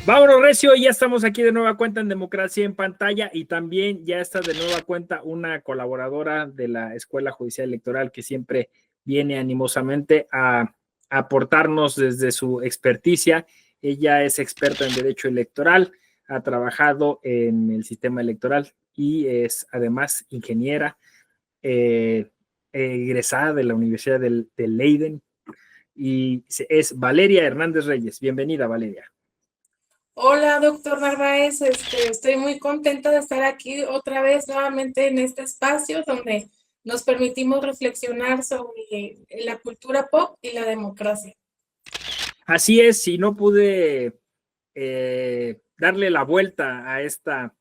Vámonos, Recio, ya estamos aquí de nueva cuenta en Democracia en Pantalla y también ya está de nueva cuenta una colaboradora de la Escuela Judicial Electoral que siempre viene animosamente a aportarnos desde su experticia. Ella es experta en Derecho Electoral, ha trabajado en el sistema electoral y es además ingeniera egresada de la Universidad de Leiden y es Valeria Hernández Reyes. Bienvenida, Valeria. Hola, doctor Narváez. Estoy muy contenta de estar aquí otra vez nuevamente en este espacio donde nos permitimos reflexionar sobre la cultura pop y la democracia. Así es, si no pude darle la vuelta a esta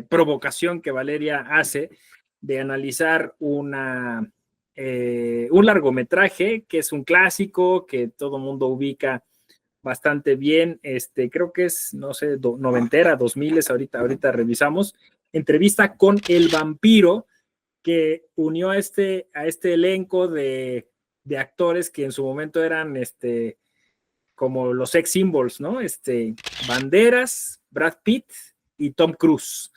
provocación que Valeria hace de analizar un largometraje que es un clásico que todo mundo ubica bastante bien, creo que es, no sé, noventera, 2000, ahorita revisamos, entrevista con el vampiro que unió a este elenco de actores que en su momento eran como los sex symbols, ¿no? Banderas, Brad Pitt y Tom Cruise,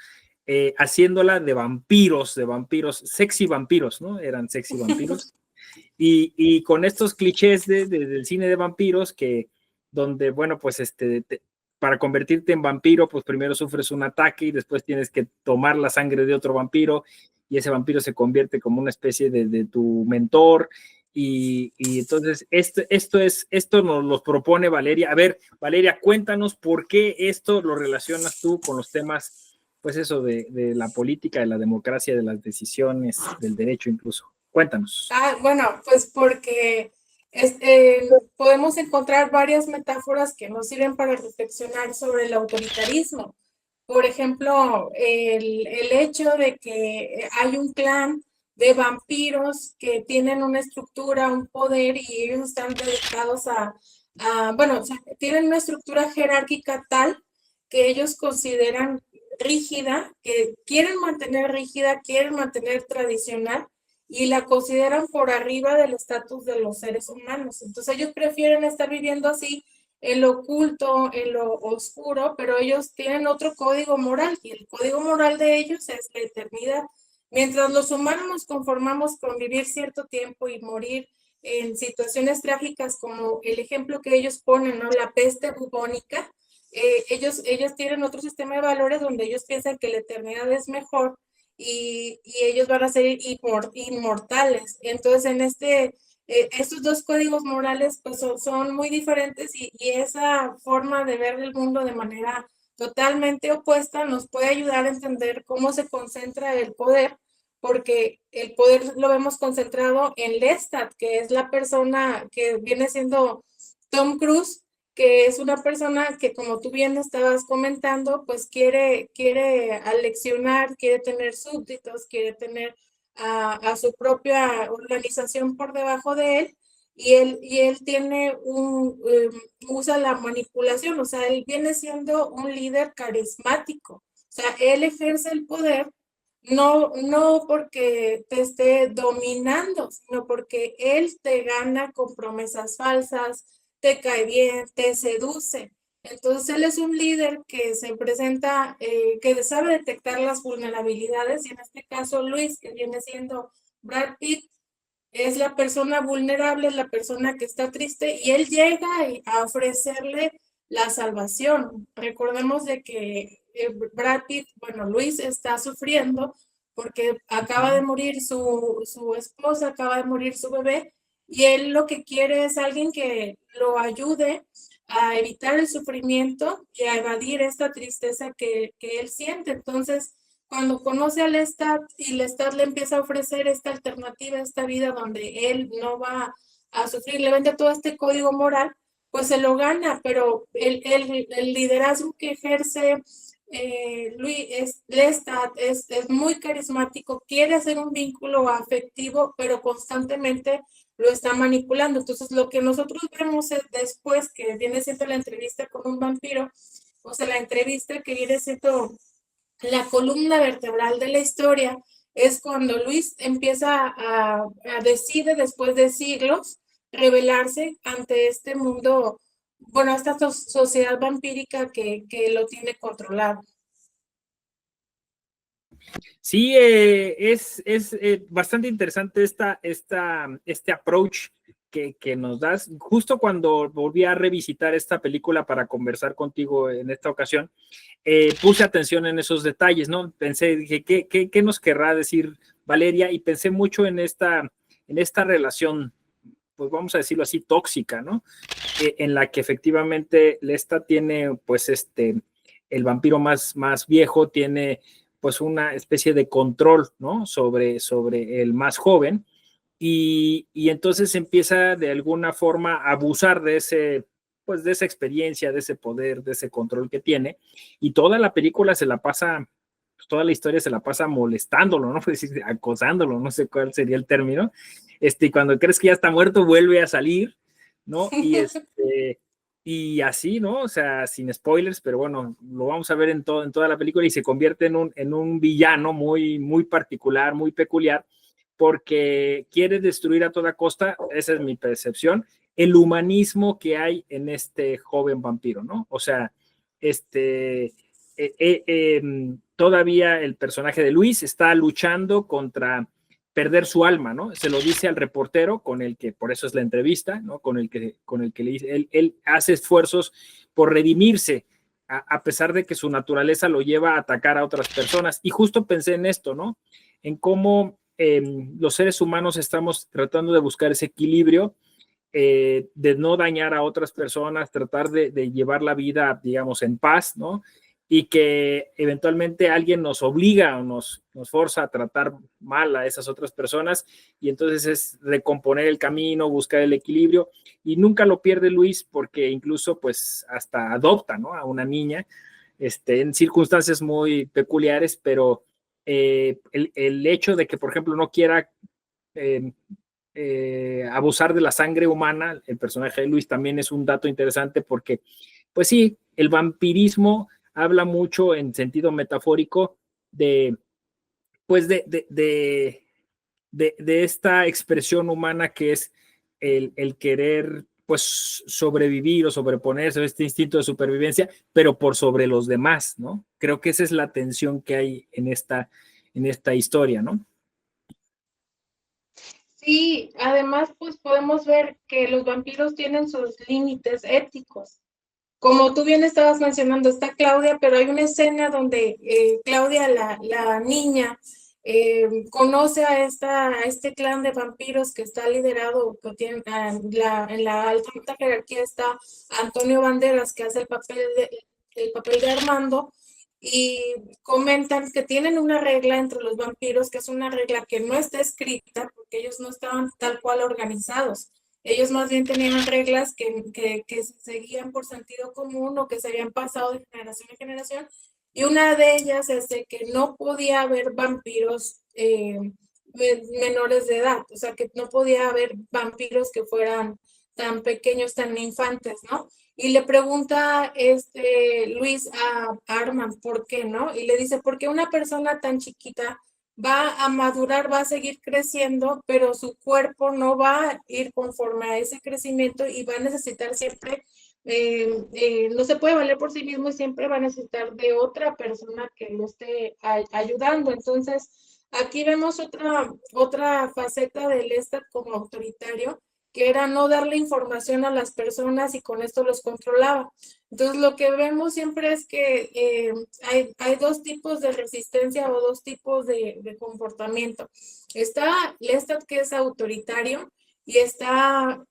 haciéndola de vampiros, sexy vampiros, ¿no? Eran sexy vampiros. Y con estos clichés del cine de vampiros que, donde, bueno, pues para convertirte en vampiro, pues primero sufres un ataque y después tienes que tomar la sangre de otro vampiro y ese vampiro se convierte como una especie de tu mentor. Y entonces esto nos lo propone Valeria. A ver, Valeria, cuéntanos por qué esto lo relacionas tú con los temas, pues eso de la política, de la democracia, de las decisiones, del derecho incluso. Cuéntanos. Bueno, pues porque podemos encontrar varias metáforas que nos sirven para reflexionar sobre el autoritarismo. Por ejemplo, el hecho de que hay un clan de vampiros que tienen una estructura, un poder y ellos están dedicados bueno, o sea, tienen una estructura jerárquica tal que ellos consideran rígida, que quieren mantener tradicional y la consideran por arriba del estatus de los seres humanos. Entonces ellos prefieren estar viviendo así en lo oculto, en lo oscuro, pero ellos tienen otro código moral y el código moral de ellos es la eternidad. Mientras los humanos nos conformamos con vivir cierto tiempo y morir en situaciones trágicas como el ejemplo que ellos ponen, ¿no? La peste bubónica, ellos tienen otro sistema de valores donde ellos piensan que la eternidad es mejor y ellos van a ser inmortales. Entonces, estos dos códigos morales pues son muy diferentes y esa forma de ver el mundo de manera totalmente opuesta nos puede ayudar a entender cómo se concentra el poder, porque el poder lo vemos concentrado en Lestat, que es la persona que viene siendo Tom Cruise, que es una persona que, como tú bien estabas comentando, pues quiere aleccionar, quiere tener súbditos, quiere tener a su propia organización por debajo de él, y él tiene usa la manipulación, o sea, él viene siendo un líder carismático, o sea, él ejerce el poder no porque te esté dominando, sino porque él te gana con promesas falsas, te cae bien, te seduce. Entonces él es un líder que se presenta, que sabe detectar las vulnerabilidades, y en este caso Luis, que viene siendo Brad Pitt, es la persona vulnerable, es la persona que está triste, y él llega a ofrecerle la salvación. Recordemos de que Brad Pitt, bueno, Luis está sufriendo porque acaba de morir su esposa, acaba de morir su bebé, y él lo que quiere es alguien que lo ayude a evitar el sufrimiento y a evadir esta tristeza que él siente. Entonces, cuando conoce a Lestat y Lestat le empieza a ofrecer esta alternativa, esta vida donde él no va a sufrir, le vende todo este código moral, pues se lo gana, pero el liderazgo que ejerce Lestat es muy carismático, quiere hacer un vínculo afectivo, pero constantemente lo está manipulando. Entonces, lo que nosotros vemos después, que viene siendo la entrevista con un vampiro, o sea, la entrevista que viene siendo la columna vertebral de la historia, es cuando Luis empieza decide después de siglos rebelarse ante este mundo bueno, esta sociedad vampírica que lo tiene controlado. Sí, es bastante interesante este approach que nos das. Justo cuando volví a revisitar esta película para conversar contigo en esta ocasión, puse atención en esos detalles, ¿no? Pensé, dije, ¿qué nos querrá decir Valeria? Y pensé mucho en esta relación, pues vamos a decirlo así, tóxica, ¿no? En la que efectivamente esta tiene, pues, el vampiro más viejo tiene, pues, una especie de control, ¿no? Sobre el más joven, y entonces empieza de alguna forma a abusar pues, de esa experiencia, de ese poder, de ese control que tiene, y toda la película se la pasa, pues, toda la historia se la pasa molestándolo, ¿no? Pues, acosándolo, no sé cuál sería el término, y cuando crees que ya está muerto, vuelve a salir, ¿no? Y así, ¿no? O sea, sin spoilers, pero bueno, lo vamos a ver en toda la película, y se convierte en un villano muy particular, muy peculiar, porque quiere destruir a toda costa, esa es mi percepción, el humanismo que hay en este joven vampiro, ¿no? O sea, todavía el personaje de Luis está luchando contra perder su alma, ¿no? Se lo dice al reportero con el que, por eso es la entrevista, ¿no? Con el que le dice, él hace esfuerzos por redimirse, a pesar de que su naturaleza lo lleva a atacar a otras personas. Y justo pensé en esto, ¿no? En cómo los seres humanos estamos tratando de buscar ese equilibrio, de no dañar a otras personas, tratar de llevar la vida, digamos, en paz, ¿no? Y que eventualmente alguien nos obliga o nos forza a tratar mal a esas otras personas, y entonces es recomponer el camino, buscar el equilibrio, y nunca lo pierde Luis, porque incluso pues hasta adopta, ¿no? A una niña, en circunstancias muy peculiares, pero el hecho de que, por ejemplo, no quiera eh, abusar de la sangre humana, el personaje de Luis también es un dato interesante, porque, pues sí, el vampirismo habla mucho en sentido metafórico de, pues de esta expresión humana que es el querer, pues, sobrevivir o sobreponerse a este instinto de supervivencia, pero por sobre los demás, ¿no? Creo que esa es la tensión que hay en esta historia, ¿no? Sí, además, pues podemos ver que los vampiros tienen sus límites éticos. Como tú bien estabas mencionando, está Claudia, pero hay una escena donde Claudia, la niña, conoce a este clan de vampiros que está liderado, que tiene, en la alta jerarquía está Antonio Banderas, que hace el papel de Armando, y comentan que tienen una regla entre los vampiros, que es una regla que no está escrita, porque ellos no estaban tal cual organizados. Ellos más bien tenían reglas que se seguían por sentido común o que se habían pasado de generación en generación. Y una de ellas es de que no podía haber vampiros menores de edad, o sea, que no podía haber vampiros que fueran tan pequeños, tan infantes, ¿no? Y le pregunta Luis a Arman, ¿por qué, no? Y le dice, porque una persona tan chiquita va a madurar, va a seguir creciendo, pero su cuerpo no va a ir conforme a ese crecimiento y va a necesitar siempre, no se puede valer por sí mismo y siempre va a necesitar de otra persona que lo esté ayudando. Entonces, aquí vemos otra faceta del Lestat como autoritario, que era no darle información a las personas y con esto los controlaba. Entonces, lo que vemos siempre es que hay dos tipos de resistencia o dos tipos de comportamiento. Está Lestat, que es autoritario, y está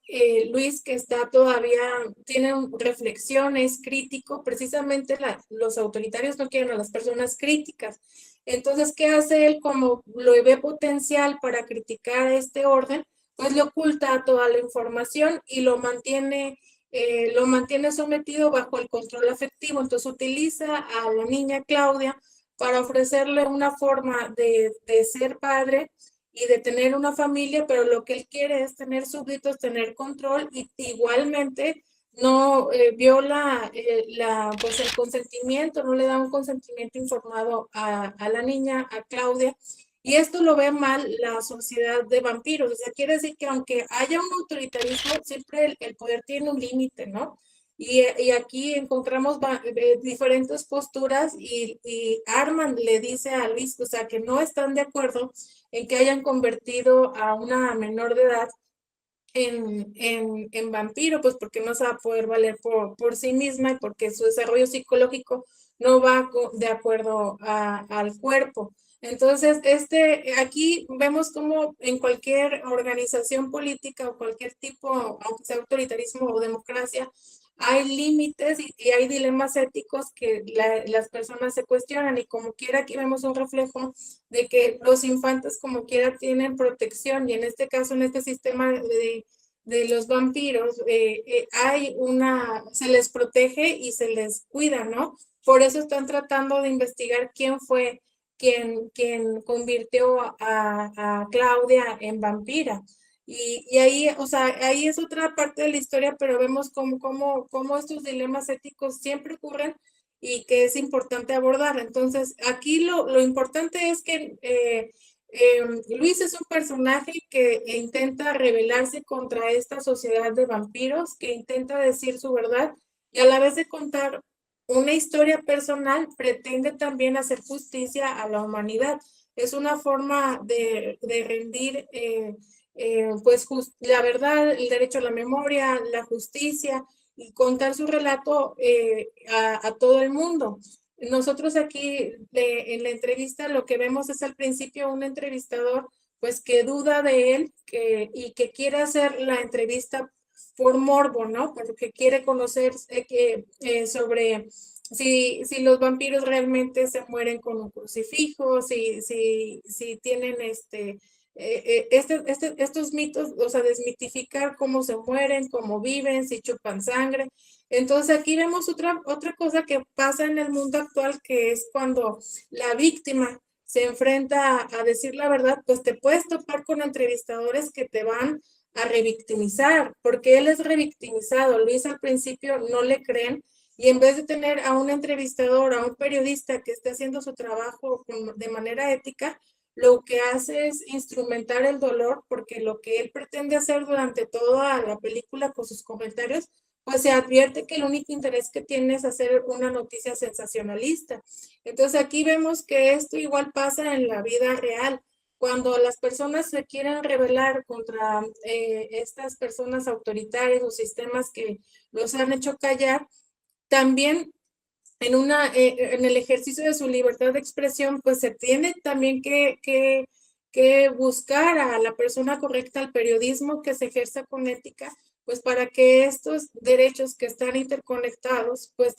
Luis, que está todavía, tiene reflexiones, crítico. Precisamente los autoritarios no quieren a las personas críticas. Entonces, ¿qué hace él? Como lo ve potencial para criticar este orden, pues le oculta toda la información y lo mantiene sometido bajo el control afectivo. Entonces utiliza a la niña Claudia para ofrecerle una forma de ser padre y de tener una familia, pero lo que él quiere es tener súbditos, tener control, y igualmente no viola pues el consentimiento, no le da un consentimiento informado a la niña, a Claudia, y esto lo ve mal la sociedad de vampiros. O sea, quiere decir que aunque haya un autoritarismo, siempre el poder tiene un límite, ¿no? Y aquí encontramos diferentes posturas y Armand le dice a Luis, o sea, que no están de acuerdo en que hayan convertido a una menor de edad en vampiro, pues porque no se va a poder valer por sí misma y porque su desarrollo psicológico no va de acuerdo al cuerpo. Entonces, aquí vemos como en cualquier organización política o cualquier tipo, aunque sea autoritarismo o democracia, hay límites y hay dilemas éticos que las personas se cuestionan y como quiera aquí vemos un reflejo de que los infantes como quiera tienen protección y en este caso, en este sistema de los vampiros, se les protege y se les cuida, ¿no? Por eso están tratando de investigar quién fue quien convirtió a Claudia en vampira. Y ahí, o sea, ahí es otra parte de la historia, pero vemos cómo estos dilemas éticos siempre ocurren y que es importante abordar. Entonces, aquí lo importante es que Luis es un personaje que intenta rebelarse contra esta sociedad de vampiros, que intenta decir su verdad y a la vez de contar una historia personal, pretende también hacer justicia a la humanidad. Es una forma de rendir pues la verdad, el derecho a la memoria, la justicia y contar su relato a todo el mundo. Nosotros aquí en la entrevista lo que vemos es al principio un entrevistador pues que duda de él y que quiere hacer la entrevista por morbo, ¿no? Porque quiere conocer sobre si los vampiros realmente se mueren con un crucifijo, si tienen estos mitos, o sea, desmitificar cómo se mueren, cómo viven, si chupan sangre. Entonces aquí vemos otra cosa que pasa en el mundo actual, que es cuando la víctima se enfrenta a decir la verdad, pues te puedes topar con entrevistadores que te van a revictimizar, porque él es revictimizado. Luis al principio no le creen y en vez de tener a un entrevistador, a un periodista que esté haciendo su trabajo de manera ética, lo que hace es instrumentar el dolor, porque lo que él pretende hacer durante toda la película con sus comentarios, pues se advierte que el único interés que tiene es hacer una noticia sensacionalista. Entonces aquí vemos que esto igual pasa en la vida real. Cuando las personas se quieren rebelar contra estas personas autoritarias o sistemas que los han hecho callar, también en el ejercicio de su libertad de expresión, pues se tiene también que buscar a la persona correcta, al periodismo que se ejerza con ética, pues para que estos derechos que están interconectados, pues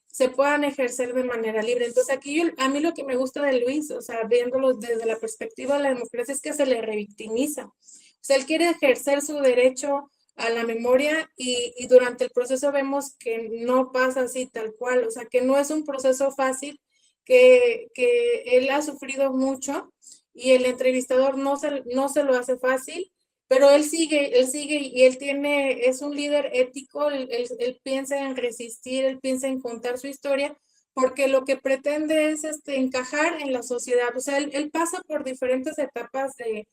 se puedan ejercer de manera libre. Entonces aquí a mí lo que me gusta de Luis, o sea, viéndolo desde la perspectiva de la democracia, es que se le revictimiza. O sea, él quiere ejercer su derecho a la memoria y durante el proceso vemos que no pasa así tal cual, o sea, que no es un proceso fácil, que él ha sufrido mucho y el entrevistador no se lo hace fácil, pero él sigue y es un líder ético, él piensa en resistir, él piensa en contar su historia, porque lo que pretende es encajar en la sociedad, o sea, él pasa por diferentes etapas de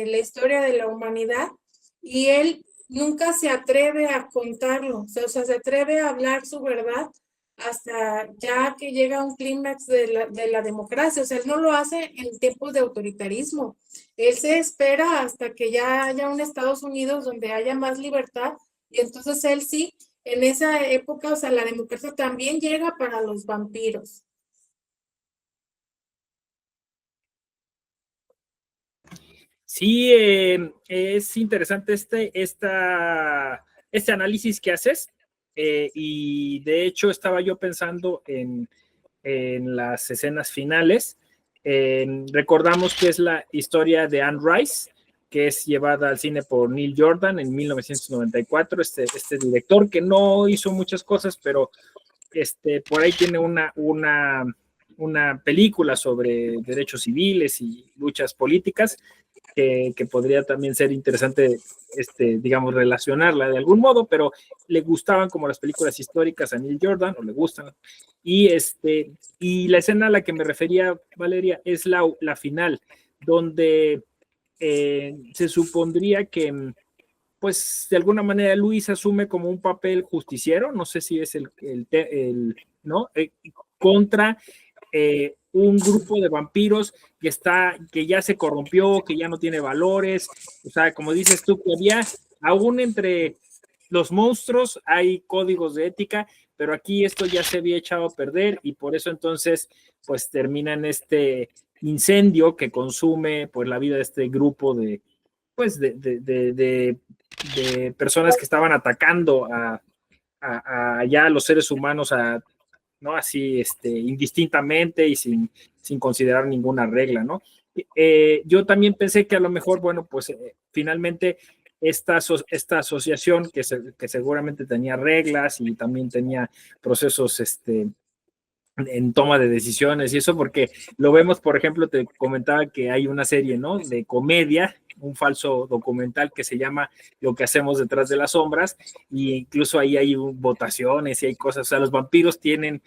la historia de la humanidad y él nunca se atreve a contarlo, o sea, se atreve a hablar su verdad hasta ya que llega a un clímax de la democracia, o sea, él no lo hace en tiempos de autoritarismo, él se espera hasta que ya haya un Estados Unidos donde haya más libertad y entonces él sí, en esa época, o sea, la democracia también llega para los vampiros. Sí, es interesante este análisis que haces y de hecho estaba yo pensando en las escenas finales. Recordamos que es la historia de Anne Rice, que es llevada al cine por Neil Jordan en 1994, este director que no hizo muchas cosas, pero por ahí tiene una película sobre derechos civiles y luchas políticas que podría también ser interesante, digamos, relacionarla de algún modo, pero le gustaban como las películas históricas a Neil Jordan, o le gustan, y la escena a la que me refería, Valeria, es la final, donde se supondría que pues de alguna manera Luis asume como un papel justiciero, no sé si es ¿no? Contra un grupo de vampiros que ya se corrompió, que ya no tiene valores, o sea, como dices tú, que había aún entre los monstruos hay códigos de ética, pero aquí esto ya se había echado a perder y por eso entonces pues termina en este incendio que consume pues la vida de este grupo de pues de personas que estaban atacando a ya los seres humanos ¿no? Así, indistintamente y sin considerar ninguna regla, ¿no? Yo también pensé que a lo mejor, bueno, pues finalmente esta asociación que seguramente tenía reglas y también tenía procesos, en toma de decisiones y eso, porque lo vemos, por ejemplo, te comentaba que hay una serie, ¿no? De comedia, un falso documental que se llama Lo que hacemos detrás de las sombras, y incluso ahí hay votaciones y hay cosas, o sea, los vampiros tienen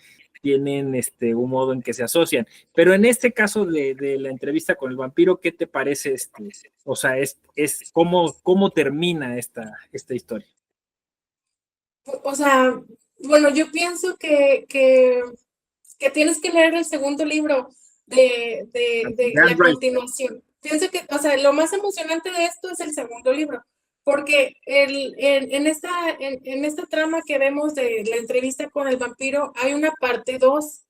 un modo en que se asocian. Pero en este caso de la entrevista con el vampiro, ¿qué te parece o sea, cómo termina esta historia? O sea, bueno, yo pienso que tienes que leer el segundo libro de Dan la Rice. continuación. Pienso que, o sea, lo más emocionante de esto es el segundo libro, porque en esta trama que vemos de la entrevista con el vampiro hay una parte 2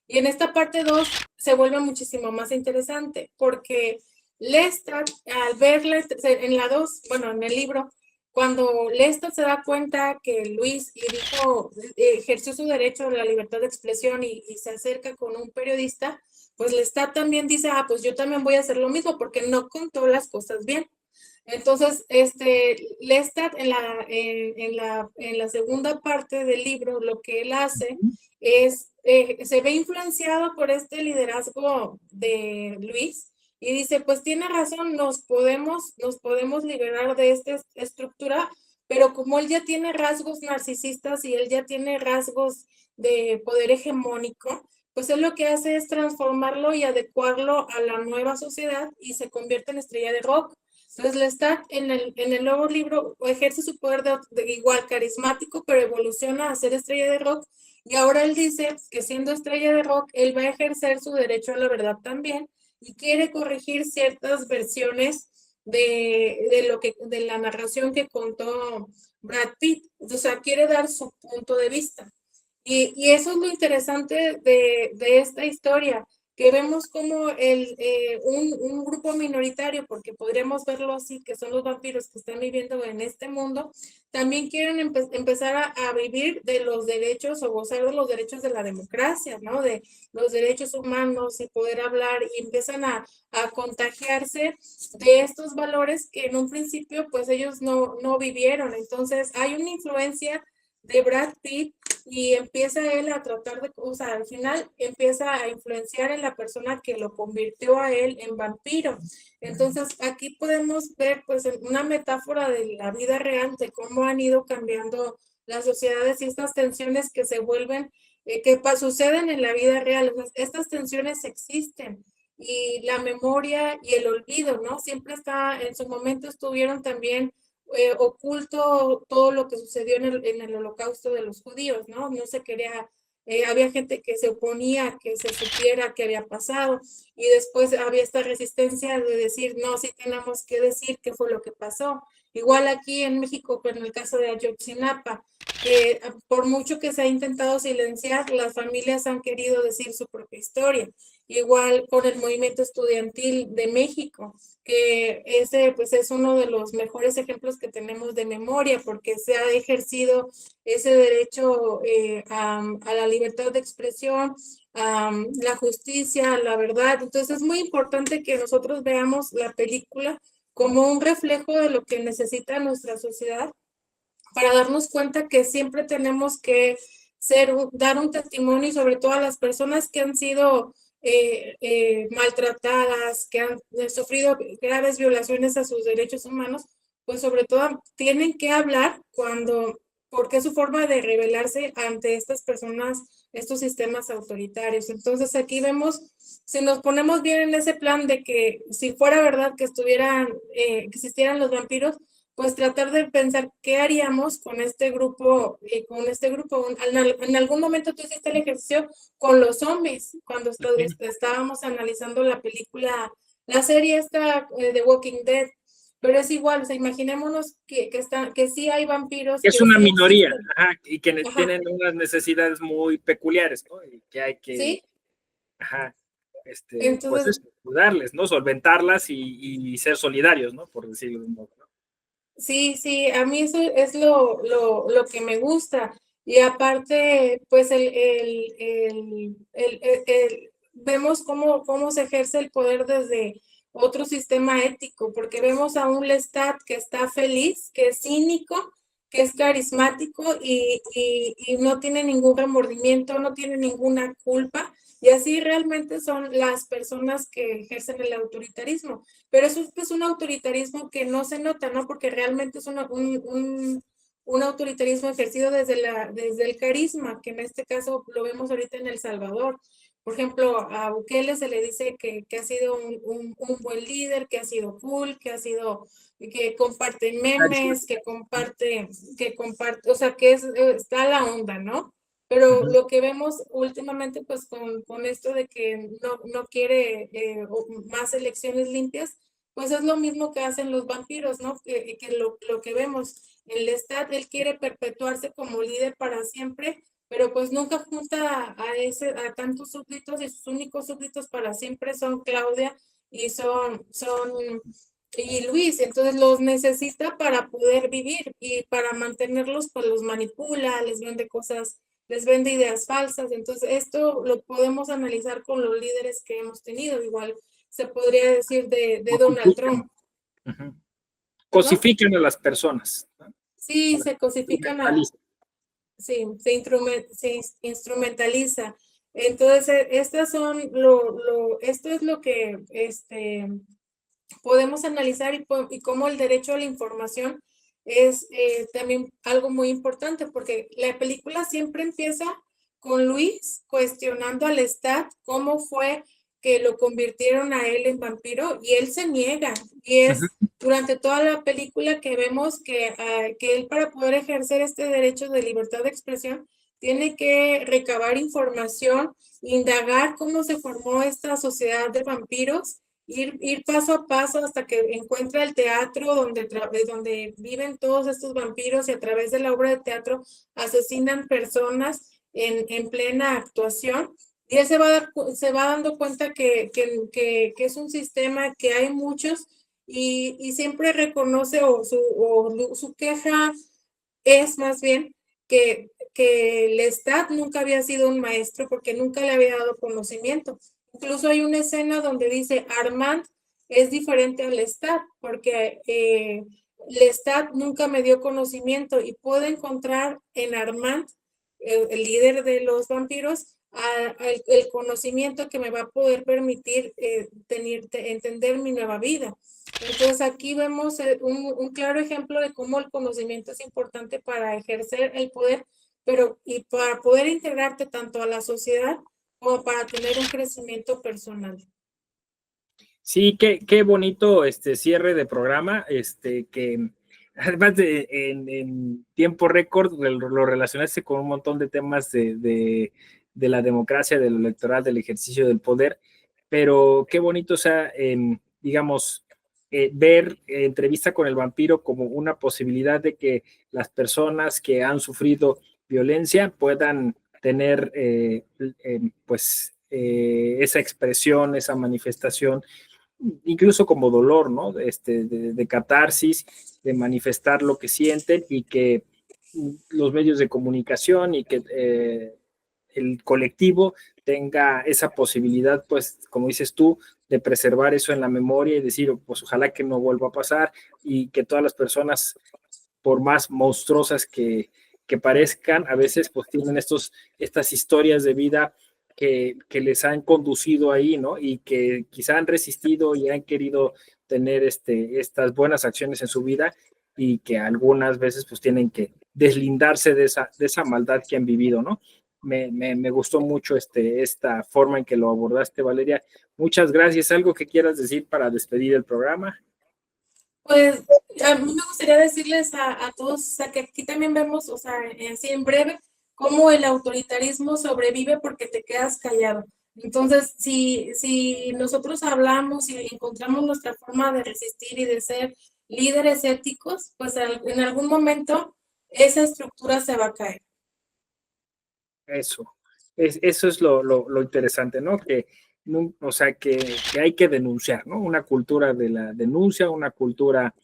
y en esta parte 2 se vuelve muchísimo más interesante, porque Lestat, al verla en la 2, bueno, en el libro, cuando Lestat se da cuenta que Luis le dijo, ejerció su derecho a la libertad de expresión y se acerca con un periodista, pues Lestat también dice, pues yo también voy a hacer lo mismo porque no contó las cosas bien. Entonces, Lestat en la segunda parte del libro, lo que él hace es, se ve influenciado por este liderazgo de Luis y dice, pues tiene razón, nos podemos liberar de esta estructura, pero como él ya tiene rasgos narcisistas y él ya tiene rasgos de poder hegemónico, pues él lo que hace es transformarlo y adecuarlo a la nueva sociedad y se convierte en estrella de rock. Entonces, Lestat en el nuevo libro ejerce su poder de igual carismático, pero evoluciona a ser estrella de rock. Y ahora él dice que siendo estrella de rock, él va a ejercer su derecho a la verdad también y quiere corregir ciertas versiones de la narración que contó Brad Pitt. O sea, quiere dar su punto de vista. Y eso es lo interesante de esta historia, que vemos como un grupo minoritario, porque podríamos verlo así, que son los vampiros que están viviendo en este mundo, también quieren empezar a vivir de los derechos o gozar de los derechos de la democracia, ¿no? De los derechos humanos y poder hablar y empiezan a contagiarse de estos valores que en un principio pues ellos no vivieron. Entonces hay una influencia de Brad Pitt y empieza él a tratar de, o sea, al final empieza a influenciar en la persona que lo convirtió a él en vampiro. Entonces, aquí podemos ver pues una metáfora de la vida real, de cómo han ido cambiando las sociedades y estas tensiones que se vuelven, suceden en la vida real. O sea, estas tensiones existen y la memoria y el olvido, ¿no? Siempre está, en su momento estuvieron también oculto todo lo que sucedió en el holocausto de los judíos, ¿no? No se quería, había gente que se oponía a que se supiera qué había pasado y después había esta resistencia de decir, no, sí tenemos que decir qué fue lo que pasó. Igual aquí en México, pero en el caso de Ayotzinapa, que por mucho que se ha intentado silenciar, las familias han querido decir su propia historia. Igual con el movimiento estudiantil de México, que ese pues es uno de los mejores ejemplos que tenemos de memoria, porque se ha ejercido ese derecho a la libertad de expresión, a la justicia, a la verdad. Entonces es muy importante que nosotros veamos la película como un reflejo de lo que necesita nuestra sociedad para darnos cuenta que siempre tenemos que dar un testimonio y sobre todo a las personas que han sido maltratadas, que han sufrido graves violaciones a sus derechos humanos, pues sobre todo tienen que hablar porque es su forma de rebelarse ante estas personas, estos sistemas autoritarios. Entonces aquí vemos, si nos ponemos bien en ese plan de que si fuera verdad que existieran los vampiros, pues tratar de pensar qué haríamos con este grupo, En algún momento tú hiciste el ejercicio con los zombies, cuando estábamos analizando la película, la serie esta de Walking Dead, pero es igual, o sea, imaginémonos que sí hay vampiros, Es que una sí minoría, existen. ajá, y que Ajá, tienen unas necesidades muy peculiares, ¿no? Y que hay que, ¿sí? ajá, pues Entonces, eso, ayudarles, ¿no? Solventarlas y ser solidarios, ¿no? Por decirlo de un modo, ¿no? sí, a mí eso es lo que me gusta. Y aparte, pues vemos cómo se ejerce el poder desde otro sistema ético, porque vemos a un Lestat que está feliz, que es cínico, que es carismático y no tiene ningún remordimiento, no tiene ninguna culpa. Y así realmente son las personas que ejercen el autoritarismo. Pero eso es un autoritarismo que no se nota, ¿no? Porque realmente es un autoritarismo ejercido desde el carisma, que en este caso lo vemos ahorita en El Salvador. Por ejemplo, a Bukele se le dice que ha sido un buen líder, que ha sido cool, que comparte memes, o sea, está a la onda, ¿no? Pero Uh-huh. lo que vemos últimamente, pues con esto de que no quiere más elecciones limpias, pues es lo mismo que hacen los vampiros, ¿no? Que lo que vemos, el Lestat, él quiere perpetuarse como líder para siempre, pero pues nunca junta a tantos súbditos y sus únicos súbditos para siempre son Claudia y y Luis, entonces los necesita para poder vivir y para mantenerlos, pues los manipula, les vende ideas falsas. Entonces, esto lo podemos analizar con los líderes que hemos tenido. Igual se podría decir de Donald Cosifican, Trump. uh-huh. ¿Perdón? Cosifican a las personas, ¿no? Sí, se cosifican sí, se instrumentaliza. Entonces, esto es lo que podemos analizar y cómo el derecho a la información es también algo muy importante, porque la película siempre empieza con Luis cuestionando al Lestat cómo fue que lo convirtieron a él en vampiro y él se niega. Y uh-huh. es durante toda la película que vemos que él para poder ejercer este derecho de libertad de expresión tiene que recabar información, indagar cómo se formó esta sociedad de vampiros, ir paso a paso hasta que encuentra el teatro donde viven todos estos vampiros y a través de la obra de teatro asesinan personas en plena actuación. Y él se va dando cuenta que es un sistema que hay muchos y siempre reconoce su queja es más bien que Lestat nunca había sido un maestro porque nunca le había dado conocimiento. Incluso hay una escena donde dice Armand es diferente a Lestat porque Lestat nunca me dio conocimiento y puedo encontrar en Armand, el líder de los vampiros, el conocimiento que me va a poder permitir entender mi nueva vida. Entonces aquí vemos un claro ejemplo de cómo el conocimiento es importante para ejercer el poder, pero y para poder integrarte tanto a la sociedad como para tener un crecimiento personal. Sí, qué bonito cierre de programa, que además en tiempo récord lo relacionaste con un montón de temas de la democracia, de lo electoral, del ejercicio del poder, pero qué bonito, o sea, digamos, ver Entrevista con el vampiro como una posibilidad de que las personas que han sufrido violencia puedan tener pues esa expresión, esa manifestación incluso como dolor, ¿no? De catarsis, de manifestar lo que sienten y que los medios de comunicación y que el colectivo tenga esa posibilidad, pues, como dices tú, de preservar eso en la memoria y decir, pues ojalá que no vuelva a pasar y que todas las personas, por más monstruosas que parezcan, a veces pues tienen estas historias de vida que les han conducido ahí, ¿no? Y que quizá han resistido y han querido tener estas buenas acciones en su vida y que algunas veces pues tienen que deslindarse de esa maldad que han vivido, ¿no? Me gustó mucho esta forma en que lo abordaste, Valeria. Muchas gracias. ¿Algo que quieras decir para despedir el programa? Pues a mí me gustaría decirles a todos, o sea, que aquí también vemos, o sea, así en breve, cómo el autoritarismo sobrevive porque te quedas callado. Entonces, si nosotros hablamos y encontramos nuestra forma de resistir y de ser líderes éticos, pues en algún momento esa estructura se va a caer. Eso es lo interesante, ¿no? O sea, que hay que denunciar, ¿no? Una cultura de la denuncia, una cultura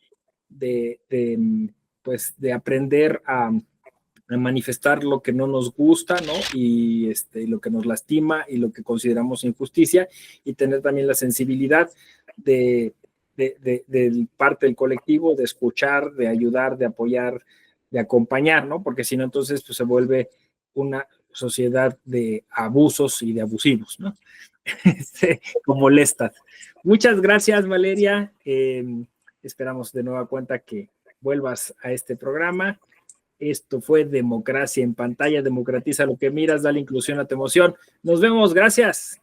pues, de aprender a manifestar lo que no nos gusta, ¿no? Y lo que nos lastima y lo que consideramos injusticia, y tener también la sensibilidad de parte del colectivo, de escuchar, de ayudar, de apoyar, de acompañar, ¿no? Porque si no, entonces pues, se vuelve una sociedad de abusos y de abusivos, ¿no? Como Lestat. Muchas gracias, Valeria. Esperamos de nueva cuenta que vuelvas a este programa. Esto fue Democracia en Pantalla. Democratiza lo que miras, dale inclusión a tu emoción. Nos vemos, gracias.